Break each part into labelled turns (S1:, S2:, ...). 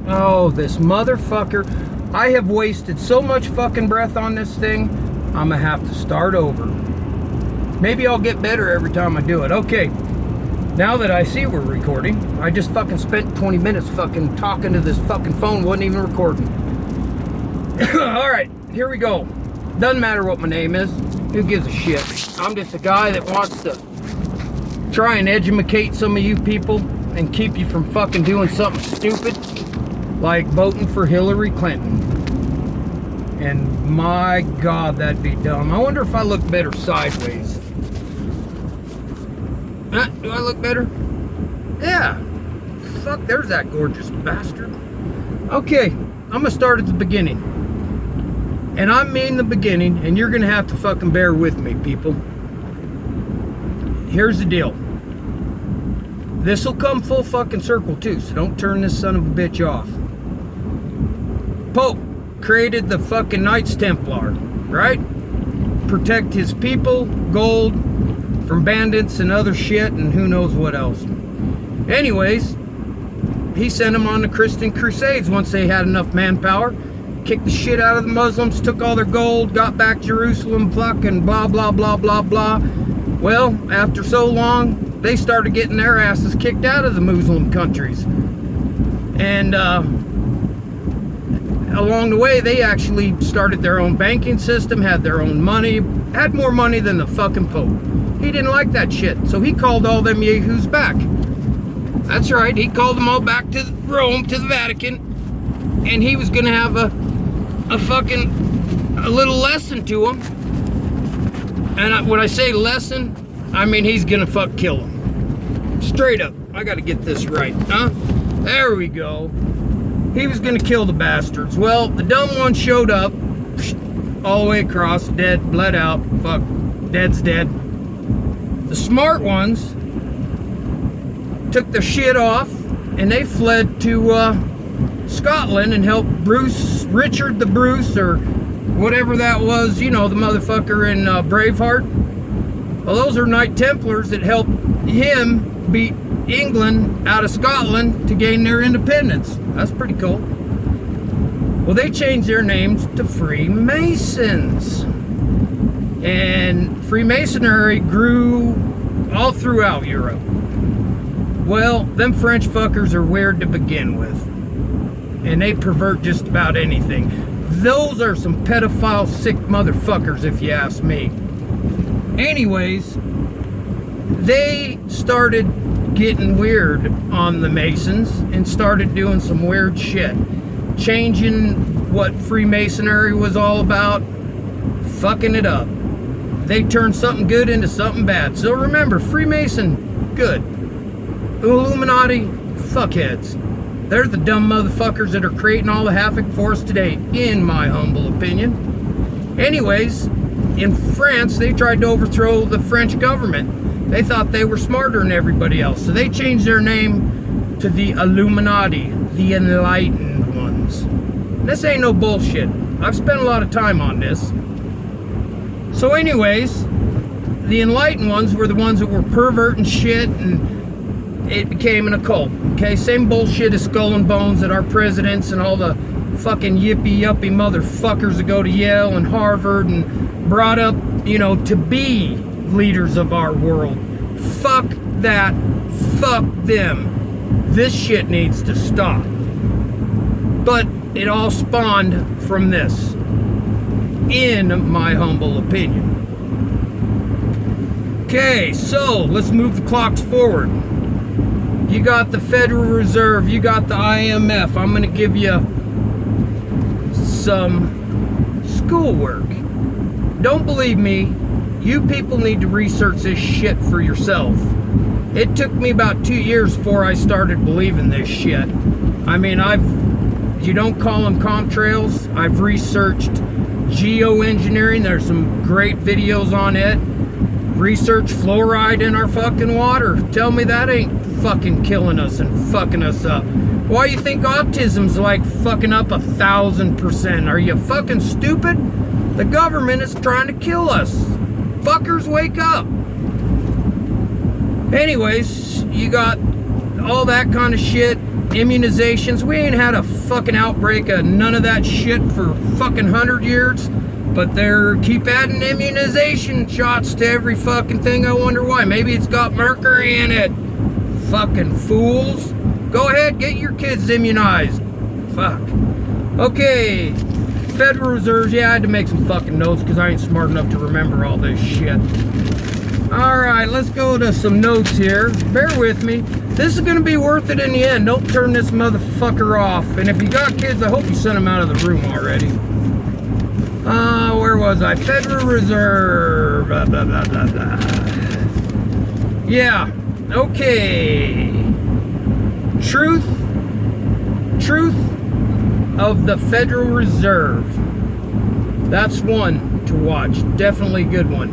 S1: Oh, this motherfucker. I have wasted so much fucking breath on this thing, I'm gonna have to start over. Maybe I'll get better every time I do it. Okay, now that I see we're recording, I just fucking spent 20 minutes fucking talking to this fucking phone, wasn't even recording. Alright, here we go. Doesn't matter what my name is, who gives a shit. I'm just a guy that wants to try and educate some of you people and keep you from fucking doing something stupid like voting for Hillary Clinton. And my God, that'd be dumb. I wonder if I look better sideways. Do I look better? Yeah. Fuck, there's that gorgeous bastard. Okay, I'm gonna start at the beginning. And I mean the beginning, and you're gonna have to fucking bear with me, people. Here's the deal. This'll come full fucking circle too, so don't turn this son of a bitch off. Pope created the fucking Knights Templar, right? Protect his people, gold, from bandits and other shit, and who knows what else. Anyways, he sent them on the Christian Crusades once they had enough manpower. Kicked the shit out of the Muslims, took all their gold, got back Jerusalem, fucking blah, blah, blah, blah, blah. Well, after so long, they started getting their asses kicked out of the Muslim countries. And along the way, they actually started their own banking system, had their own money, had more money than the fucking Pope. He didn't like that shit, so he called all them yahoos back. That's right, he called them all back to Rome, to the Vatican, and he was gonna have a little lesson to them. And when I say lesson, I mean he's gonna kill them. Straight up, I gotta get this right, huh? There we go. He was gonna kill the bastards. Well, the dumb one showed up, all the way across, dead, bled out, fuck, dead's dead. The smart ones took their shit off, and they fled to Scotland and helped Richard the Bruce, or whatever that was, you know, the motherfucker in Braveheart. Well, those are Knight Templars that helped him beat England out of Scotland to gain their independence. That's pretty cool. Well, they changed their names to Freemasons. And Freemasonry grew all throughout Europe. Well, them French fuckers are weird to begin with. And they pervert just about anything. Those are some pedophile, sick motherfuckers, if you ask me. Anyways, they started getting weird on the Masons and started doing some weird shit. Changing what Freemasonry was all about, fucking it up. They turned something good into something bad. So remember, Freemason, good. Illuminati, fuckheads. They're the dumb motherfuckers that are creating all the havoc for us today, in my humble opinion. Anyways, in France, they tried to overthrow the French government. They thought they were smarter than everybody else, so they changed their name to the Illuminati, the Enlightened Ones. This ain't no bullshit. I've spent a lot of time on this. So anyways, the Enlightened Ones were the ones that were perverting shit, and it became an occult. Okay, same bullshit as Skull and Bones that our presidents and all the fucking yippee-yuppie motherfuckers that go to Yale and Harvard and brought up, you know, to be leaders of our world. Fuck that. Fuck them. This shit needs to stop. But it all spawned from this, in my humble opinion. Okay, so let's move the clocks forward. You got the Federal Reserve, you got the IMF. I'm gonna give you some schoolwork. Don't believe me, you people need to research this shit for yourself. It took me about 2 years before I started believing this shit. I mean, you don't call them contrails. I've researched geoengineering. There's some great videos on it. Research fluoride in our fucking water. Tell me that ain't fucking killing us and fucking us up. Why you think autism's like fucking up 1,000%? Are you fucking stupid? The government is trying to kill us. Fuckers, wake up. Anyways, you got all that kind of shit. immunizations. We ain't had a fucking outbreak of none of that shit for fucking 100 years. But they're keep adding immunization shots to every fucking thing. I wonder why. Maybe it's got mercury in it. Fucking fools. Go ahead, get your kids immunized. Fuck. Okay. Federal Reserve. Yeah, I had to make some fucking notes because I ain't smart enough to remember all this shit. Alright, let's go to some notes here. Bear with me. This is going to be worth it in the end. Don't turn this motherfucker off. And if you got kids, I hope you sent them out of the room already. Where was I? Federal Reserve. Blah, blah, blah, blah, blah. Yeah. Okay. Truth of the Federal Reserve. That's one to watch. Definitely a good one.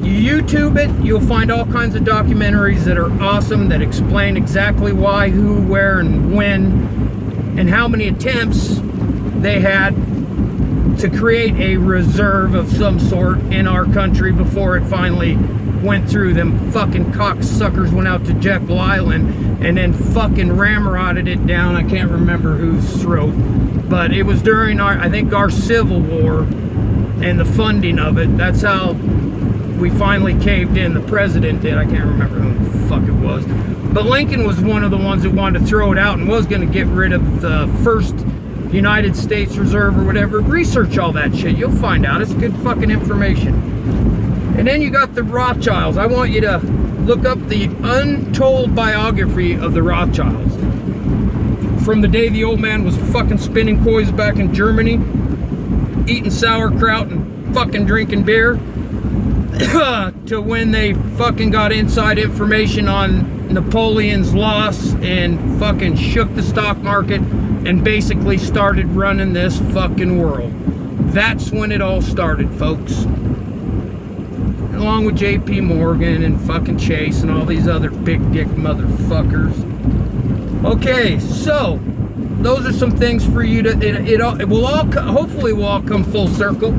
S1: You YouTube it, you'll find all kinds of documentaries that are awesome, that explain exactly why, who, where, and when, and how many attempts they had to create a reserve of some sort in our country before it finally went through. Them fucking cocksuckers went out to Jekyll Island and then fucking ramrodded it down. I can't remember whose throat, but it was during I think our Civil War and the funding of it. That's how we finally caved in. The president did. I can't remember who the fuck it was, but Lincoln was one of the ones that wanted to throw it out and was going to get rid of the first United States Reserve or whatever. Research all that shit. You'll find out. It's good fucking information. And then you got the Rothschilds. I want you to look up the untold biography of the Rothschilds. From the day the old man was fucking spinning coins back in Germany, eating sauerkraut and fucking drinking beer, to when they fucking got inside information on Napoleon's loss and fucking shook the stock market and basically started running this fucking world. That's when it all started, folks. Along with JP Morgan and fucking Chase and all these other big dick motherfuckers. Okay, so those are some things for you to, it will all, hopefully will all come full circle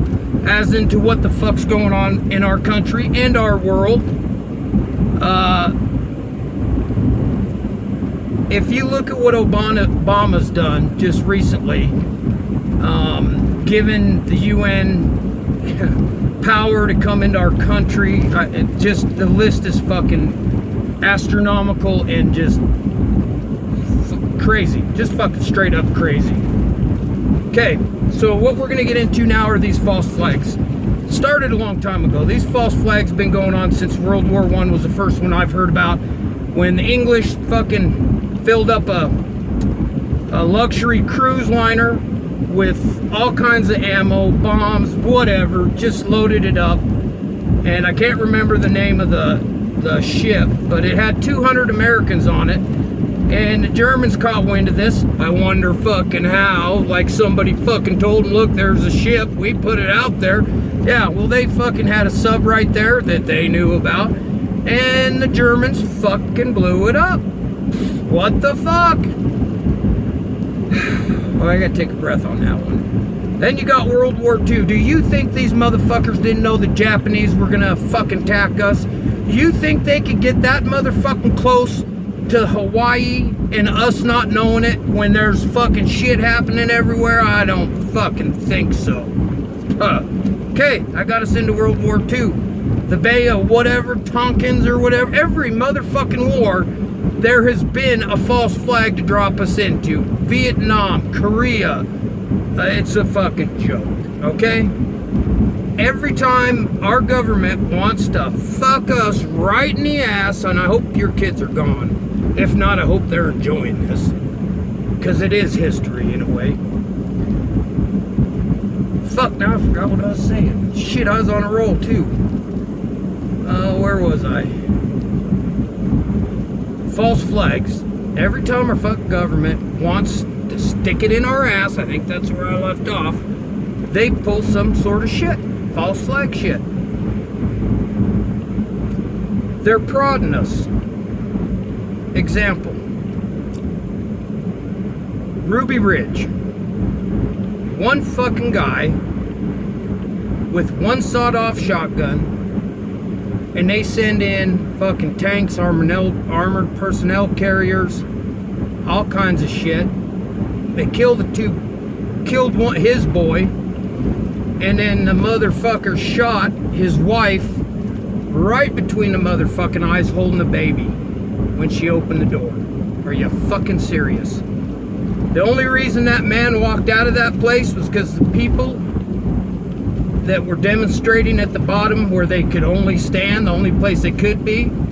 S1: as into what the fuck's going on in our country and our world. If you look at what Obama's done just recently, given the UN power to come into our country, just the list is fucking astronomical and just crazy, just fucking straight up crazy. Okay, so what we're gonna get into now are these false flags. Started a long time ago. These false flags have been going on since World War I was the first one I've heard about, when the English fucking filled up a luxury cruise liner with all kinds of ammo, bombs, whatever, just loaded it up. And I can't remember the name of the ship, but it had 200 Americans on it. And the Germans caught wind of this. I wonder fucking how. Like somebody fucking told them, look, there's a ship. We put it out there. Yeah, well, they fucking had a sub right there that they knew about. And the Germans fucking blew it up. What the fuck? Well, I gotta take a breath on that one. Then you got World War II. Do you think these motherfuckers didn't know the Japanese were gonna fucking attack us? You think they could get that motherfucking close to Hawaii and us not knowing it when there's fucking shit happening everywhere? I don't fucking think so. Okay, I got us into World War II. The Bay of whatever, Tonkins or whatever. Every motherfucking war, there has been a false flag to drop us into. Vietnam, Korea. It's a fucking joke, okay? Every time our government wants to fuck us right in the ass, and I hope your kids are gone. If not, I hope they're enjoying this. Because it is history in a way. Fuck, now I forgot what I was saying. Shit, I was on a roll too. Where was I? False flags. Every time our fucking government wants to stick it in our ass, I think that's where I left off, they pull some sort of shit. False flag shit. They're prodding us. Example. Ruby Ridge. One fucking guy with one sawed-off shotgun, and they send in fucking tanks, armored personnel carriers, all kinds of shit. They killed his boy, and then the motherfucker shot his wife right between the motherfucking eyes, holding the baby when she opened the door. Are you fucking serious? The only reason that man walked out of that place was because the people that were demonstrating at the bottom where they could only stand, the only place they could be,